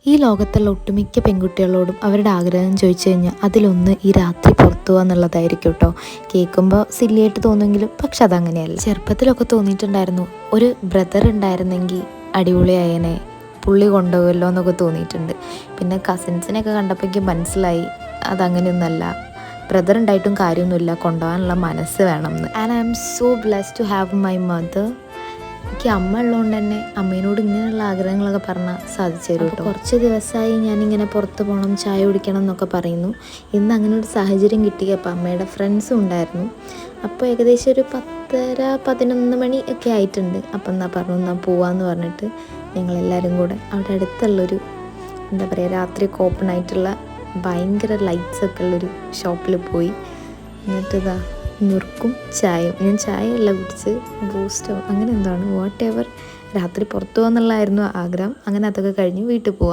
ഈ ലോകത്തുള്ള ഒട്ടുമിക്ക പെൺകുട്ടികളോടും അവരുടെ ആഗ്രഹം ചോദിച്ചു കഴിഞ്ഞാൽ അതിലൊന്ന് ഈ രാത്രി പുറത്തു പോകുക എന്നുള്ളതായിരിക്കും കേട്ടോ. കേൾക്കുമ്പോൾ സില്ലിയായിട്ട് തോന്നുമെങ്കിലും പക്ഷെ അതങ്ങനെയല്ല. ചെറുപ്പത്തിലൊക്കെ തോന്നിയിട്ടുണ്ടായിരുന്നു ഒരു ബ്രദർ ഉണ്ടായിരുന്നെങ്കിൽ അടിപൊളിയായനെ, പുള്ളി കൊണ്ടുപോകുമല്ലോ എന്നൊക്കെ തോന്നിയിട്ടുണ്ട്. പിന്നെ കസിൻസിനെയൊക്കെ കണ്ടപ്പോൾ എനിക്ക് മനസ്സിലായി അതങ്ങനെയൊന്നല്ല. ബ്രദർ ഉണ്ടായിട്ടും കാര്യമൊന്നുമില്ല, കൊണ്ടുപോകാനുള്ള മനസ്സ് വേണം എന്ന്. And I am so blessed to have my mother. എനിക്ക് അമ്മ ഉള്ളതുകൊണ്ട് തന്നെ അമ്മേനോട് ഇങ്ങനെയുള്ള ആഗ്രഹങ്ങളൊക്കെ പറഞ്ഞാൽ സാധിച്ചു തരും കേട്ടോ. കുറച്ച് ദിവസമായി ഞാനിങ്ങനെ പുറത്ത് പോകണം, ചായ കുടിക്കണം എന്നൊക്കെ പറയുന്നു. ഇന്ന് അങ്ങനെ ഒരു സാഹചര്യം കിട്ടി. അപ്പോൾ അമ്മയുടെ ഫ്രണ്ട്സും ഉണ്ടായിരുന്നു. അപ്പോൾ ഏകദേശം ഒരു 10:30-11 മണി ഒക്കെ ആയിട്ടുണ്ട്. അപ്പം എന്നാൽ പറഞ്ഞു എന്നാൽ പോവാമെന്ന് പറഞ്ഞിട്ട് ഞങ്ങളെല്ലാവരും കൂടെ അവിടെ അടുത്തുള്ളൊരു എന്താ പറയുക രാത്രിയൊക്കെ ഓപ്പൺ ആയിട്ടുള്ള ഭയങ്കര ലൈറ്റ്സൊക്കെ ഉള്ളൊരു ഷോപ്പിൽ പോയി. എന്നിട്ട് നുറുക്കും ചായയും. ഞാൻ ചായയല്ല കുടിച്ച്, ബൂസ്റ്റോ അങ്ങനെ എന്താണ് വാട്ട് എവർ. രാത്രി പുറത്തു പോകുന്നുള്ളതായിരുന്നു ആഗ്രഹം. അങ്ങനെ അതൊക്കെ കഴിഞ്ഞ് വീട്ടിൽ പോവാം.